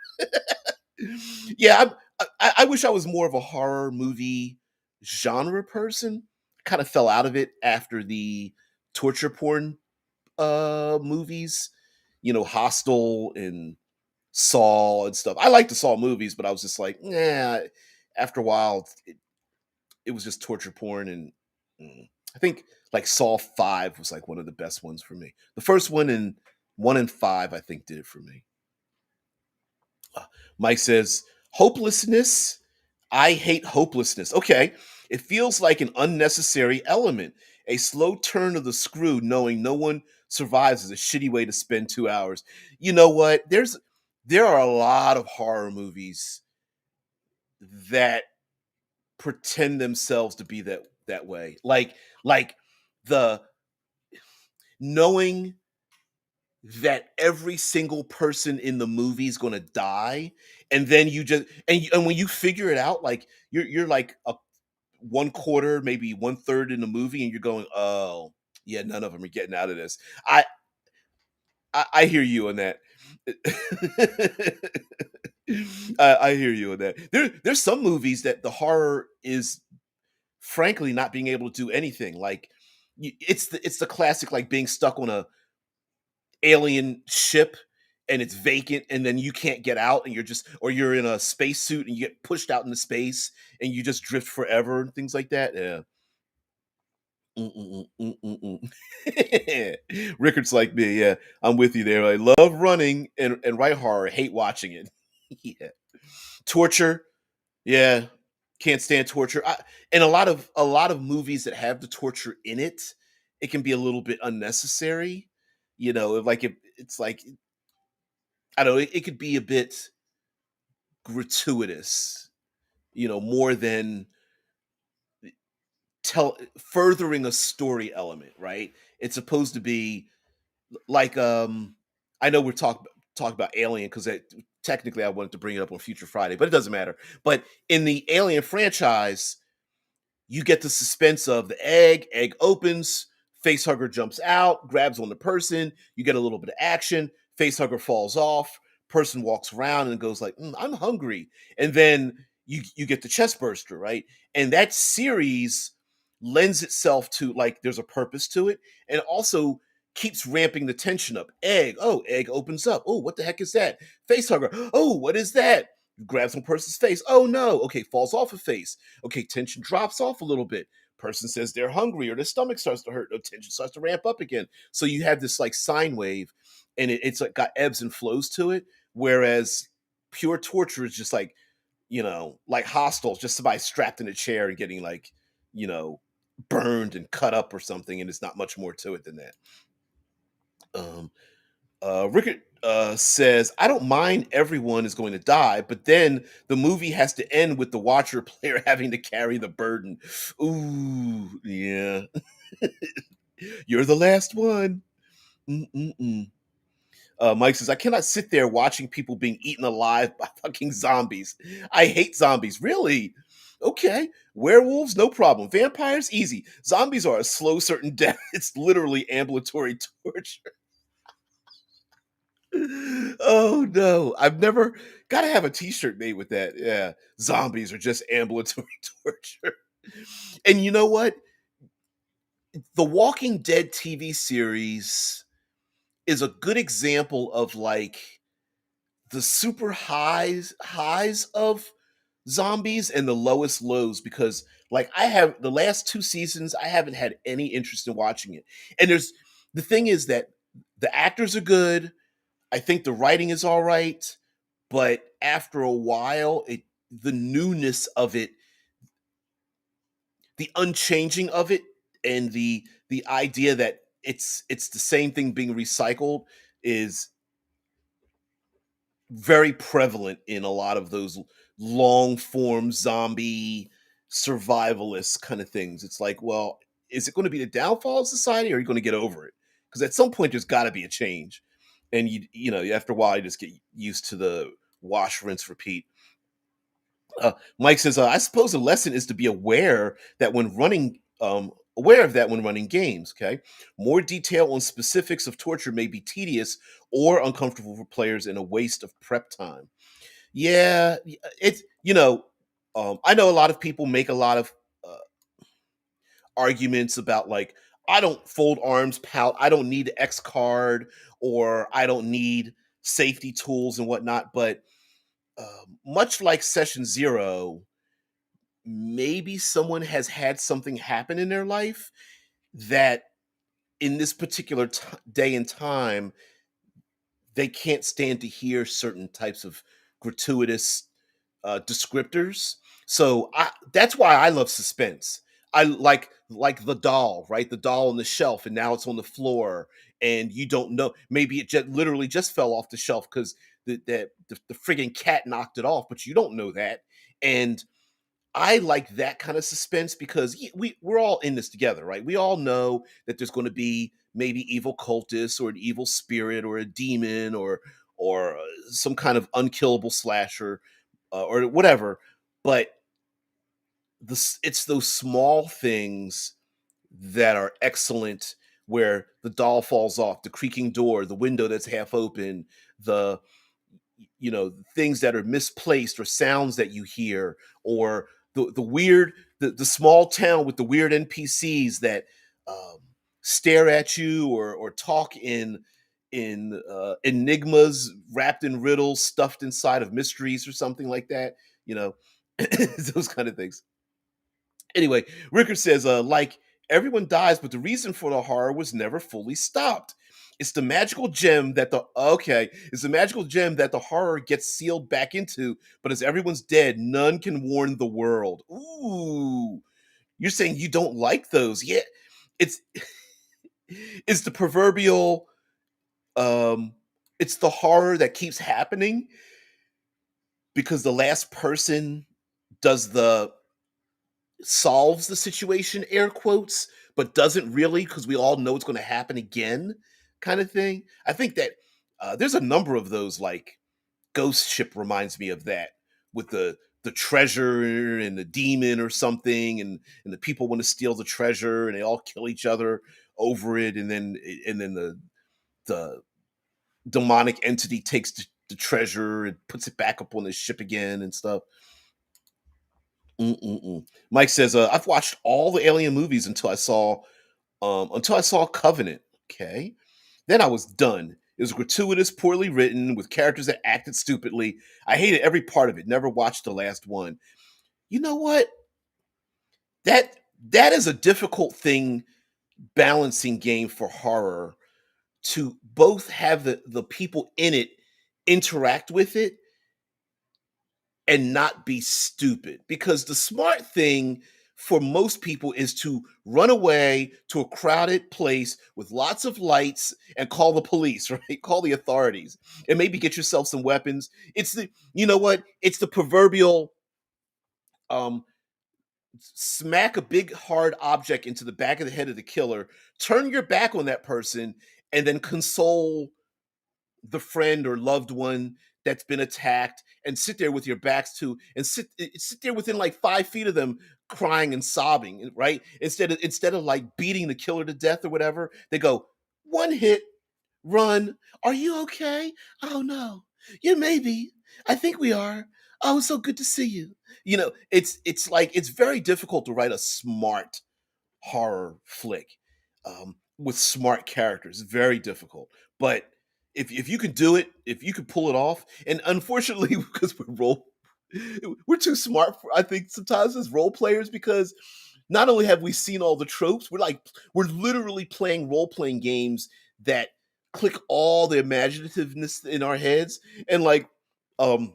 Yeah, I wish I was more of a horror movie genre person. Kind of fell out of it after the torture porn movies, Hostel and Saw and stuff. I like the Saw movies, but I was just like, nah. After a while, it was just torture porn, and I think like Saw 5 was like one of the best ones for me. The first one and 5, I think, did it for me. Uh, Mike says, hopelessness. I hate hopelessness. Okay. It feels like an unnecessary element. A slow turn of the screw, knowing no one survives, is a shitty way to spend 2 hours. You know what? There are a lot of horror movies that pretend themselves to be that way. Like the knowing that every single person in the movie is going to die, and then and when you figure it out, like you're like a one quarter, maybe one third in the movie, and you're going, oh yeah, none of them are getting out of this. I hear you on that. I hear you on that. There's some movies that the horror is frankly not being able to do anything. Like it's the classic, like being stuck on a alien ship and it's vacant, and then you can't get out, and you're in a spacesuit and you get pushed out into space and you just drift forever and things like that. Yeah. Rickard's like me. Yeah, I'm with you there. I love running and write horror. Hate watching it. Yeah. Torture. Yeah, can't stand torture. And a lot of movies that have the torture in it, it can be a little bit unnecessary. Like it's like I don't know. It could be a bit gratuitous. More than tell furthering a story element, right? It's supposed to be like I know we're talking about Alien because technically I wanted to bring it up on Future Friday, but it doesn't matter. But in the Alien franchise, you get the suspense of the egg opens, facehugger jumps out, grabs on the person, you get a little bit of action, facehugger falls off, person walks around and goes like, I'm hungry. And then you get the chest burster, right? And that series lends itself to like there's a purpose to it and also keeps ramping the tension up. Egg opens up. Oh, what the heck is that? Facehugger. Oh, what is that? Grabs one person's face. Oh no. Okay, falls off a face. Okay, tension drops off a little bit. Person says they're hungry or their stomach starts to hurt. Tension starts to ramp up again. So you have this like sine wave, and it's like got ebbs and flows to it. Whereas pure torture is just like, like Hostile, just somebody strapped in a chair and getting like, you know, burned and cut up or something, and it's not much more to it than that. Um, Rickard says, I don't mind everyone is going to die, but then the movie has to end with the watcher player having to carry the burden. Ooh, yeah. You're the last one. Mm-mm-mm. Mike says, I cannot sit there watching people being eaten alive by fucking zombies. I hate zombies. Really? Okay. Werewolves, no problem. Vampires, easy. Zombies are a slow, certain death. It's literally ambulatory torture. Oh no, I've never got to have a t-shirt made with that. Yeah, zombies are just ambulatory torture. And you know what? The Walking Dead TV series is a good example of like the super highs of zombies and the lowest lows because like I have the last two seasons I haven't had any interest in watching it. And there's the thing is that the actors are good. I think the writing is all right, but after a while, the newness of it, the unchanging of it, and the idea that it's the same thing being recycled is very prevalent in a lot of those long form zombie survivalist kind of things. It's like, well, is it going to be the downfall of society or are you going to get over it? Because at some point there's got to be a change. And after a while you just get used to the wash, rinse, repeat. Mike says, I suppose the lesson is to be aware of that when running games. Okay, more detail on specifics of torture may be tedious or uncomfortable for players and a waste of prep time. Yeah, it's I know a lot of people make a lot of uh, arguments about like I don't fold arms, pout. I don't need the X card or I don't need safety tools and whatnot. But much like Session Zero, maybe someone has had something happen in their life that in this particular day and time they can't stand to hear certain types of gratuitous descriptors. So that's why I love suspense. I like the doll, right? The doll on the shelf, and now it's on the floor, and you don't know. Maybe it literally just fell off the shelf because the frigging cat knocked it off, but you don't know that. And I like that kind of suspense because we're all in this together, right? We all know that there's going to be maybe evil cultists or an evil spirit or a demon or some kind of unkillable slasher or whatever. But it's those small things that are excellent, where the doll falls off, the creaking door, the window that's half open, the things that are misplaced or sounds that you hear or the weird the small town with the weird npcs that um, stare at you or talk in enigmas wrapped in riddles stuffed inside of mysteries or something like that, those kind of things. Anyway, Rickard says, like everyone dies, but the reason for the horror was never fully stopped. It's the magical gem that it's the magical gem that the horror gets sealed back into, but as everyone's dead, none can warn the world. Ooh. You're saying you don't like those. Yeah. It's it's the proverbial it's the horror that keeps happening because the last person does the solves the situation, air quotes, but doesn't really because we all know it's going to happen again, kind of thing. I think that There's a number of those, like Ghost Ship reminds me of that, with the treasure and the demon or something, and the people want to steal the treasure and they all kill each other over it, and then the demonic entity takes the treasure and puts it back up on the ship again and stuff. Mm-mm-mm. Mike says, I've watched all the Alien movies until I saw Covenant. Okay. Then I was done. It was gratuitous, poorly written, with characters that acted stupidly. I hated every part of it. Never watched the last one. You know what? That that is a difficult thing, balancing game for horror, to both have the people in it interact with it and not be stupid, because the smart thing for most people is to run away to a crowded place with lots of lights and call the police, right? Call the authorities and maybe get yourself some weapons. It's the You know what? It's the proverbial um smack a big hard object into the back of the head of the killer, turn your back on that person, and then console the friend or loved one that's been attacked, and sit there with your backs to, and sit there within like 5 feet of them, crying and sobbing, right? Instead of like beating the killer to death or whatever, they go, one hit, run. Are you okay? Oh no. Yeah, maybe. I think we are. Oh, it's so good to see you. It's like it's very difficult to write a smart horror flick, with smart characters. Very difficult. But if you can do it, if you can pull it off, and unfortunately, because we're too smart for, I think, sometimes as role players, because not only have we seen all the tropes, we're literally playing role playing games that click all the imaginativeness in our heads, and like, um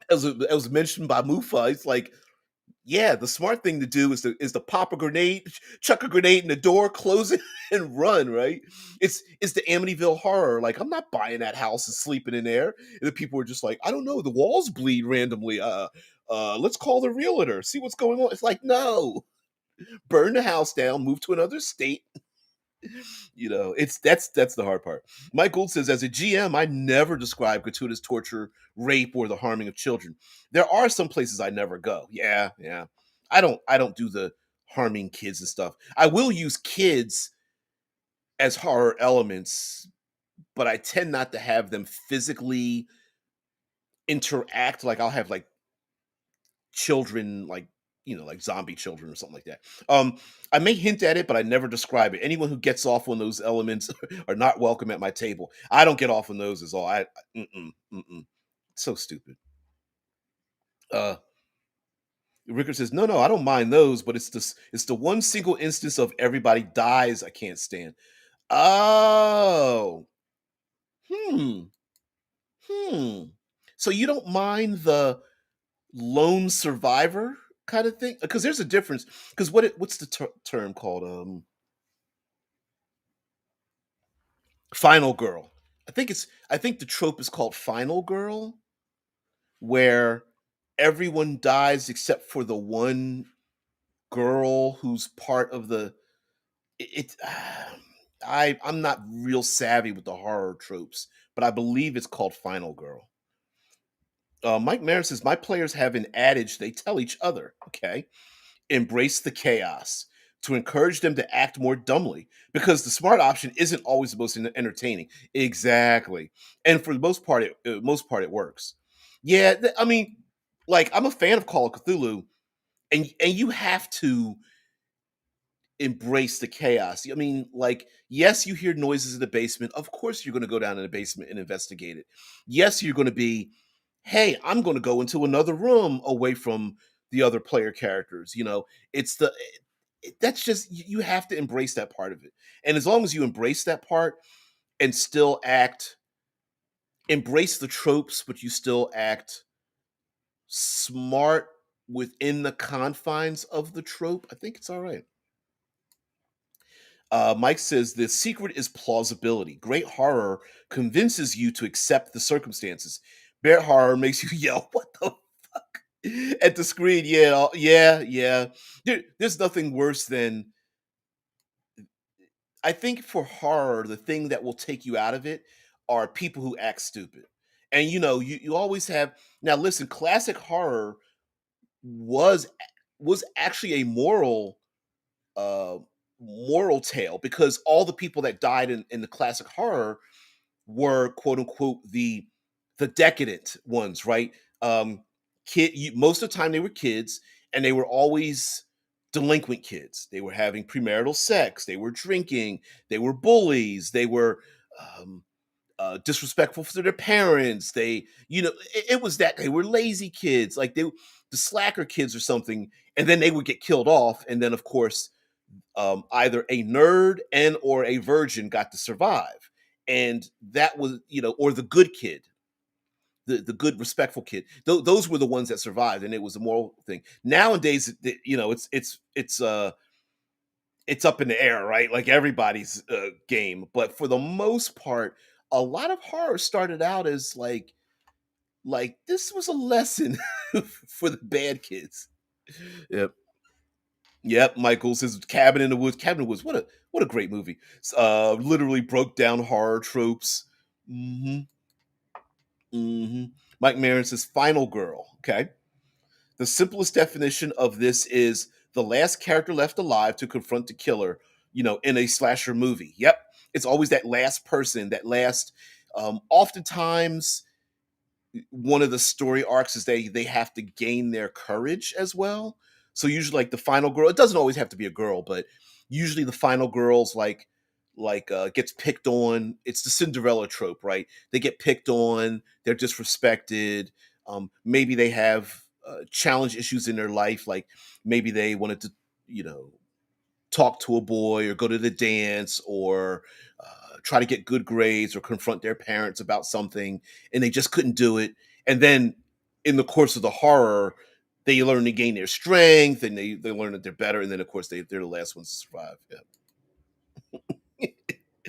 as mentioned by Mufa, it's like, yeah, the smart thing to do is to pop a grenade, chuck a grenade in the door, close it, and run. Right? It's the Amityville horror. Like, I'm not buying that house and sleeping in there. And the people are just like, I don't know, the walls bleed randomly. Let's call the realtor, see what's going on. It's like, no, burn the house down, move to another state. It's that's the hard part. Mike Gould says, as a GM, I never describe gratuitous torture, rape, or the harming of children. There are some places I never go. Yeah, yeah. I don't do the harming kids and stuff. I will use kids as horror elements, but I tend not to have them physically interact. Like, I'll have like children, like, like zombie children or something like that. I may hint at it, but I never describe it. Anyone who gets off on those elements are not welcome at my table. I don't get off on those, is all. Mm-mm, mm-mm. So stupid. uh Ricker says, no, no, I don't mind those, but it's the one single instance of everybody dies I can't stand. Oh. Hmm. Hmm. So you don't mind the lone survivor kind of thing? Because there's a difference. Because what's the term called? Final girl. I think the trope is called final girl, where everyone dies except for the one girl who's part of the it. I'm not real savvy with the horror tropes, but I believe it's called final girl. Mike Mayer says, my players have an adage they tell each other. Okay, embrace the chaos, to encourage them to act more dumbly, because the smart option isn't always the most entertaining. Exactly. And for the most part it works. Yeah, I mean, like, I'm a fan of Call of Cthulhu, and you have to embrace the chaos. I mean, like, yes, you hear noises in the basement. Of course you're going to go down in the basement and investigate it. Yes, you're going to be, hey, I'm going to go into another room away from the other player characters. It's that's just, you have to embrace that part of it. And as long as you embrace that part and still embrace the tropes, but you still act smart within the confines of the trope, I think it's all right. Mike says, the secret is plausibility. Great horror convinces you to accept the circumstances. Bad horror makes you yell, "What the fuck?" at the screen. Yeah, yeah, yeah. There's nothing worse than, I think, for horror, the thing that will take you out of it are people who act stupid. And you always have. Now listen, classic horror was was actually a uh moral tale, because all the people that died in the classic horror were quote unquote the decadent ones, right? Um Most of the time they were kids, and they were always delinquent kids. They were having premarital sex, they were drinking, they were bullies, they were um disrespectful to their parents. It was that they were lazy kids, like the slacker kids or something, and then they would get killed off, and then of course either a nerd and or a virgin got to survive, and that was or the good kid, the good respectful kid. Those were the ones that survived, and it was a moral thing. Nowadays, it's up in the air, right? Like everybody's game. But for the most part, a lot of horror started out as like this was a lesson for the bad kids. Yep. Yep, Michaels, his Cabin in the Woods. Cabin in the Woods. What a great movie. Literally broke down horror tropes. Hmm. Hmm. Mike Maron says Final Girl. Okay. The simplest definition of this is the last character left alive to confront the killer, in a slasher movie. Yep. It's always that last person, that last oftentimes one of the story arcs is they have to gain their courage as well. So usually like the final girl, it doesn't always have to be a girl, but usually the final girl's gets picked on. It's the Cinderella trope, right? They get picked on, they're disrespected. Maybe they have challenge issues in their life, like maybe they wanted to, you know, talk to a boy or go to the dance or try to get good grades or confront their parents about something, and they just couldn't do it. And then in the course of the horror, they learn to gain their strength, and they learn that they're better, and then of course they're the last ones to survive.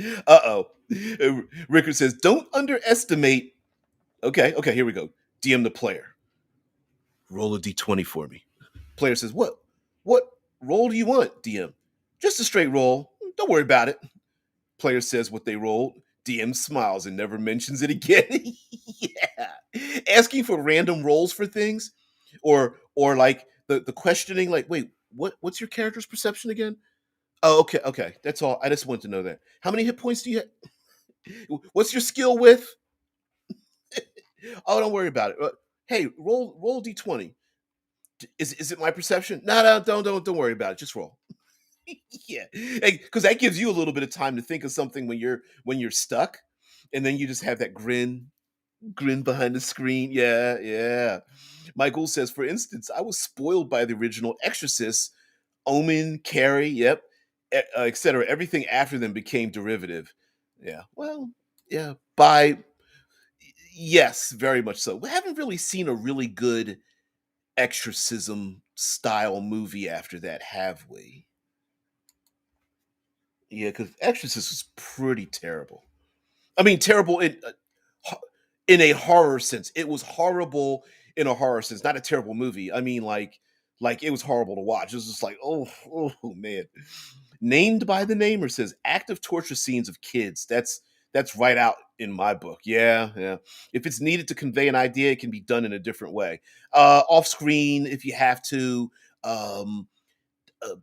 Yeah. Uh-oh. Rickard says, don't underestimate. Okay, here we go. DM the player. Roll a d20 for me. Player says, what roll do you want, DM? Just a straight roll. Don't worry about it. Player says what they rolled. DM smiles and never mentions it again. Yeah. Asking for random rolls for things, or like the questioning, like, wait, what's your character's perception again? Oh, okay. That's all. I just want to know that. How many hit points do you have? What's your skill with? Oh, don't worry about it. Hey, roll d20. Is it my perception? No, don't worry about it. Just roll. Yeah, because that gives you a little bit of time to think of something when you're stuck, and then you just have that grin behind the screen. Yeah. Michael says, for instance, I was spoiled by the original Exorcist, Omen, Carrie, yep, etc. Everything after them became derivative. Yeah, well, yeah, by yes, very much so. We haven't really seen a really good exorcism style movie after that, have we? Yeah, because Exorcist was pretty terrible. I mean, terrible in a horror sense. It was horrible in a horror sense, not a terrible movie. I mean, like it was horrible to watch. It was just like, oh man. Named by the namer says active torture scenes of kids. That's right out in my book. Yeah. If it's needed to convey an idea, it can be done in a different way. Off screen, if you have to. Um, uh,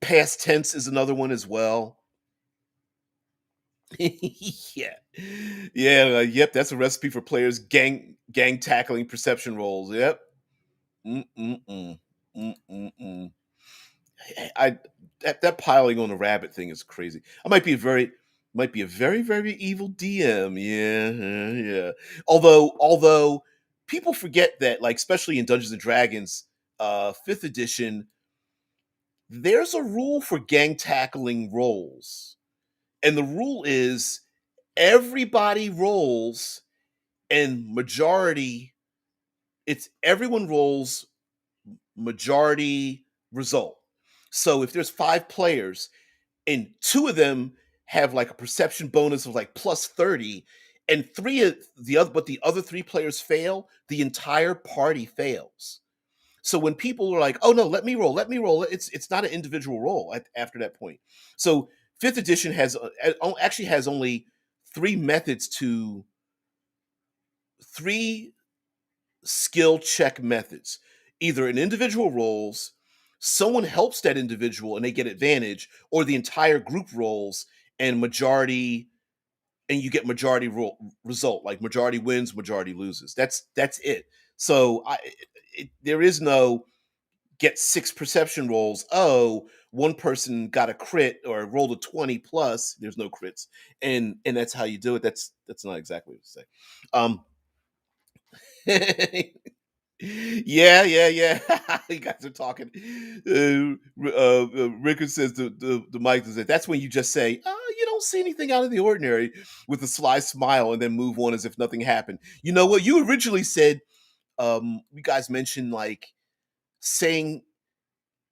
Past tense is another one as well. Yeah, yep. That's a recipe for players gang tackling perception rolls. Yep. Mm-mm-mm. Mm-mm-mm. I that piling on a rabbit thing is crazy. I might be a very evil DM. Yeah. Although people forget that, like especially in Dungeons and Dragons, fifth edition, there's a rule for gang tackling rolls, and the rule is everybody rolls, and majority it's everyone rolls majority result. So if there's 5 players and 2 of them have like a perception bonus of like plus 30, and 3 of the other 3 players fail, the entire party fails. So when people are like, "Oh no, let me roll," it's not an individual roll after that point. So fifth edition actually has only three methods to three skill check methods. Either an individual rolls, someone helps that individual and they get advantage, or the entire group rolls and majority and you get majority result, like majority wins, majority loses. That's it. So there is no get six perception rolls. Oh, one person got a crit or rolled a 20 plus. There's no crits, and that's how you do it. That's not exactly what to say. Yeah. You guys are talking. Rickard says the mic is that. That's when you just say, "Oh, you don't see anything out of the ordinary," with a sly smile, and then move on as if nothing happened. You know what? You originally said, you guys mentioned like saying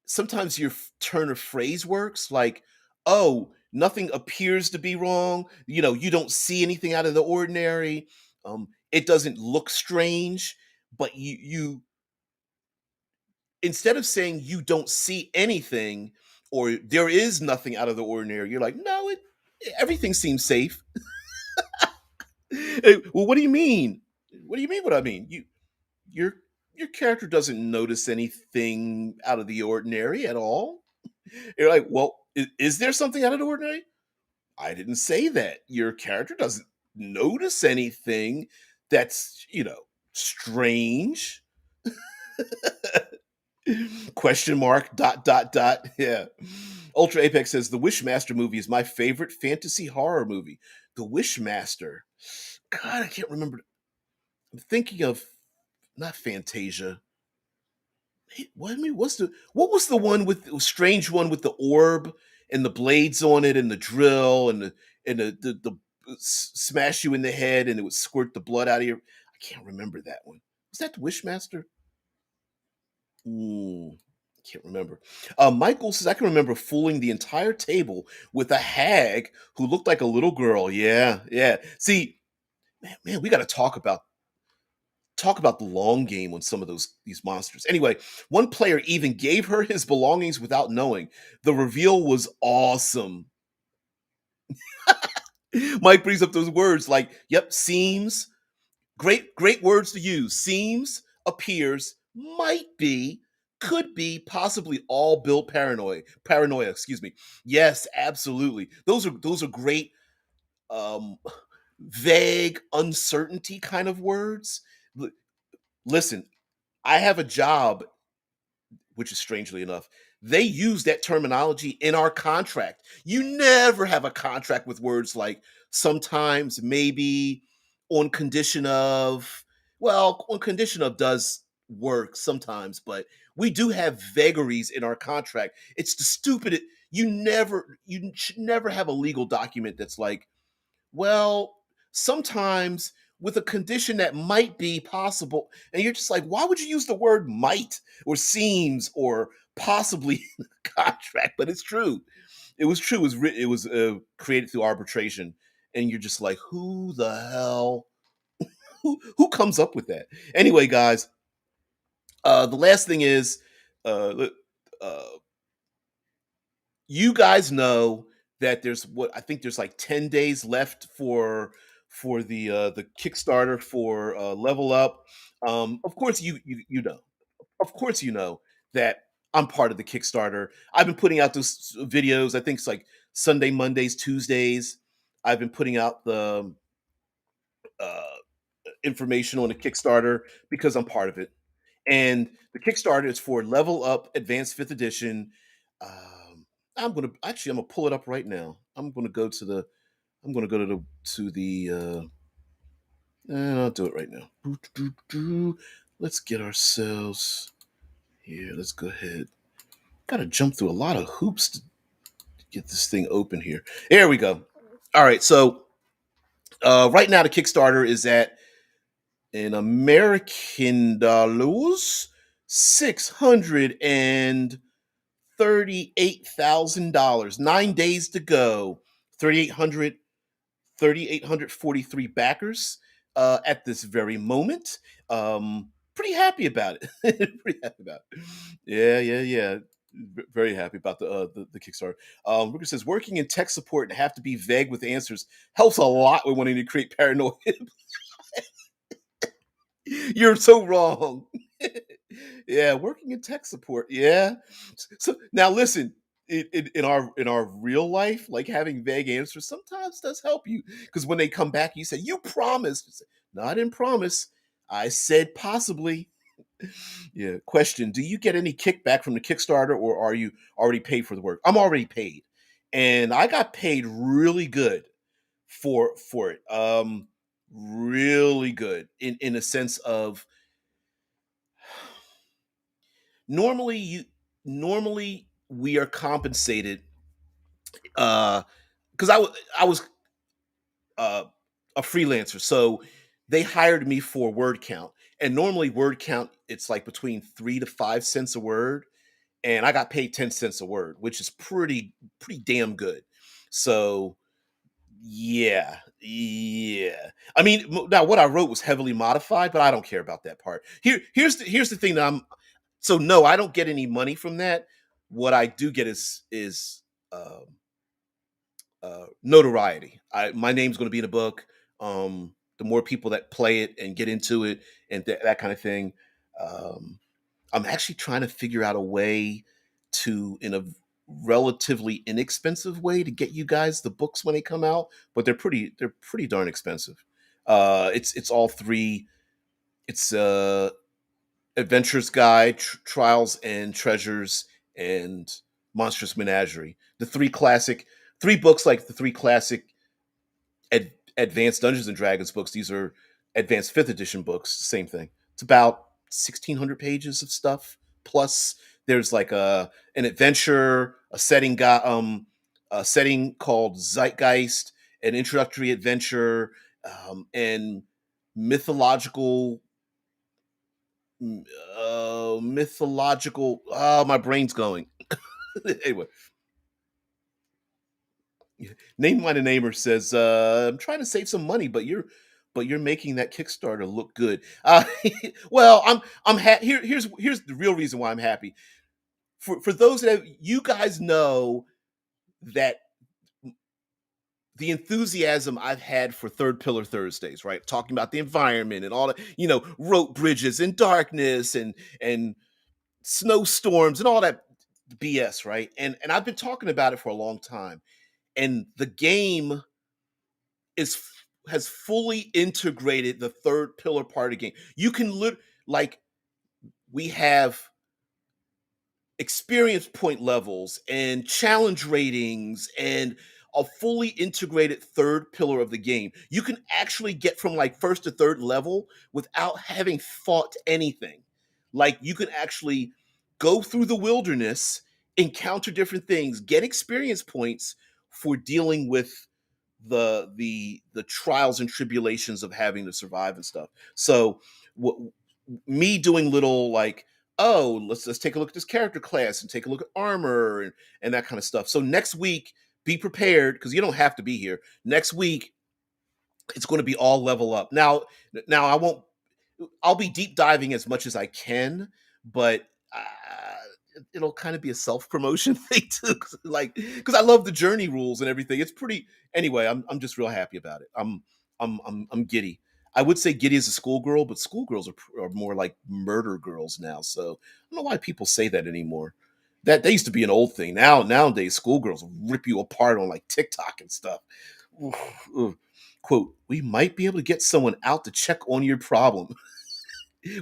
sometimes your turn of phrase works, like, "Oh, nothing appears to be wrong." You don't see anything out of the ordinary. It doesn't look strange, but you instead of saying you don't see anything or there is nothing out of the ordinary, you're like, no, everything seems safe. Well, what do you mean? What do you mean? What I mean? Your your character doesn't notice anything out of the ordinary at all. You're like, well, is there something out of the ordinary? I didn't say that. Your character doesn't notice anything that's strange. Question mark, dot, dot, dot. Yeah. Ultra Apex says the Wishmaster movie is my favorite fantasy horror movie. The Wishmaster. God, I can't remember. I'm thinking of not Fantasia. Hey, what was the one with the strange one with the orb and the blades on it and the drill and the smash you in the head and it would squirt the blood out of your. I can't remember that one. Was that the Wishmaster? Mm, can't remember. Michael says, I can remember fooling the entire table with a hag who looked like a little girl. Yeah, yeah. See, man, we got to talk about the long game on some of these monsters. Anyway, one player even gave her his belongings without knowing. The reveal was awesome. Mike brings up those words like, "Yep, seems great words to use. Seems, appears, might be, could be, possibly all built paranoia, excuse me. Yes, absolutely. Those are great um vague uncertainty kind of words. L- Listen, I have a job, which is strangely enough, they use that terminology in our contract. You never have a contract with words like sometimes, maybe, on condition of. Well, on condition of does work sometimes, but we do have vagaries in our contract. It's the stupid. You should never have a legal document that's like, well, sometimes with a condition that might be possible. And you're just like, why would you use the word might or seems or possibly in the contract? But it's true. It was true. It was created through arbitration. And you're just like, who the hell? Who comes up with that? Anyway, guys, the last thing is, uh, you guys know that there's like 10 days left for the Kickstarter for Level Up. Of course you know. Of course you know that I'm part of the Kickstarter. I've been putting out those videos. I think it's like Sunday, Mondays, Tuesdays. I've been putting out the uh, information on the Kickstarter because I'm part of it. And the Kickstarter is for Level Up Advanced Fifth Edition. I'm gonna pull it up right now. I'm gonna go to the and I'll do it right now. Let's get ourselves here. Let's go ahead. Gotta jump through a lot of hoops to get this thing open here. There we go. All right, so right now the Kickstarter is at, in American dollars, $638,000. 9 days to go. 3,800 3,843 backers at this very moment. Pretty happy about it. Pretty happy about it. Yeah. Very happy about the Kickstarter. Ricker says working in tech support and have to be vague with answers helps a lot when wanting to create paranoia. You're so wrong. Yeah, working in tech support. Yeah. So now listen, in our real life, like having vague answers sometimes does help you because when they come back, you say you promised. You say, no, I didn't promise. I said possibly. Yeah. Question: do you get any kickback from the Kickstarter, or are you already paid for the work? I'm already paid, and I got paid really good for it. Really good in a sense of normally you normally we are compensated because I was uh a freelancer, so they hired me for word count, and normally word count it's like between 3 to 5 cents a word, and I got paid 10 cents a word, which is pretty damn good. So yeah, yeah. I mean, now what I wrote was heavily modified, but I don't care about that part. Here's the thing that I'm so no, I don't get any money from that. What I do get is um, notoriety. My name's going to be in the book. The more people that play it and get into it and that kind of thing. Um, I'm actually trying to figure out a way to, in a relatively inexpensive way, to get you guys the books when they come out, but they're pretty darn expensive. It's all three. It's Adventurer's Guide, Trials and Treasures, and Monstrous Menagerie. The three books, like the three classic advanced Dungeons and Dragons books. These are advanced fifth edition books. Same thing. It's about 1,600 pages of stuff. Plus, there's like an adventure, a setting called Zeitgeist, an introductory adventure, and mythological mythological. Oh, my brain's going. Anyway, Name Mind a Namer says, "I'm trying to save some money, but you're making that Kickstarter look good." Well, here's the real reason why I'm happy. For those you guys know that the enthusiasm I've had for Third Pillar Thursdays, right? Talking about the environment and all that, rope bridges and darkness and snowstorms and all that BS, right? And I've been talking about it for a long time. And the game is has fully integrated the third pillar part of the game. You can like we have experience point levels and challenge ratings and a fully integrated third pillar of the game. You can actually get from like first to third level without having fought anything. Like you can actually go through the wilderness, encounter different things, get experience points for dealing with the trials and tribulations of having to survive and stuff. So what me doing little like, oh, let's take a look at this character class and take a look at armor and that kind of stuff. So next week, be prepared because you don't have to be here. Next week, it's going to be all level up. Now I'll be deep diving as much as I can, but it'll kind of be a self promotion thing too, like because I love the journey rules and everything. It's pretty. Anyway, I'm just real happy about it. I'm giddy. I would say giddy as a schoolgirl, but schoolgirls are more like murder girls now. So I don't know why people say that anymore. That used to be an old thing. Nowadays, schoolgirls rip you apart on like TikTok and stuff. Oof, oof. Quote: we might be able to get someone out to check on your problem.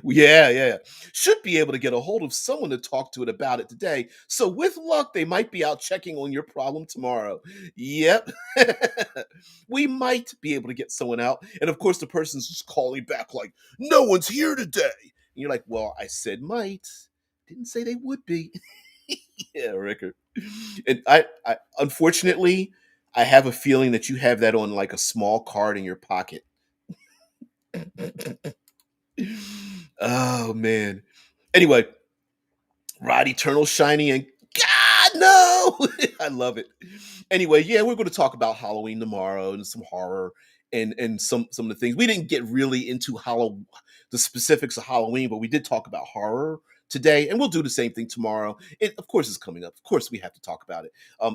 Yeah, yeah. Should be able to get a hold of someone to talk to it about it today. So with luck, they might be out checking on your problem tomorrow. Yep. We might be able to get someone out. And of course, the person's just calling back like, no one's here today. And you're like, well, I said might. Didn't say they would be. Yeah, Rickard. And I unfortunately, I have a feeling that you have that on like a small card in your pocket. Oh man. Anyway, Rod Eternal shiny and God no. I love it. Anyway, yeah, we're going to talk about Halloween tomorrow and some horror and some of the things. We didn't get really into the specifics of Halloween, but we did talk about horror today, and we'll do the same thing tomorrow. It, of course, is coming up. Of course, we have to talk about it.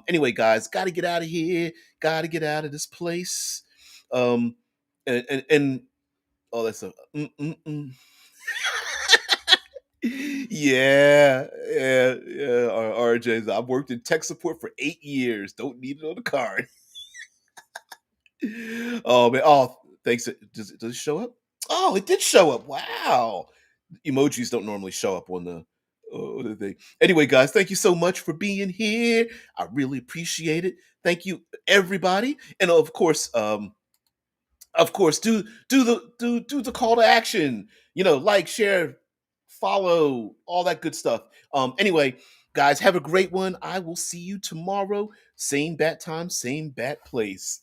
Anyway, guys, got to get out of here. Got to get out of this place. Um, and oh, that's a yeah, yeah. RJ's. I've worked in tech support for 8 years. Don't need it on the card. Oh man. Oh, thanks. Does it show up? Oh, it did show up. Wow. Emojis don't normally show up on the thing. Anyway, guys, thank you so much for being here. I really appreciate it. Thank you, everybody, and of course, do the call to action. Like, share, follow, all that good stuff. Anyway, guys, have a great one. I will see you tomorrow. Same bat time, same bat place.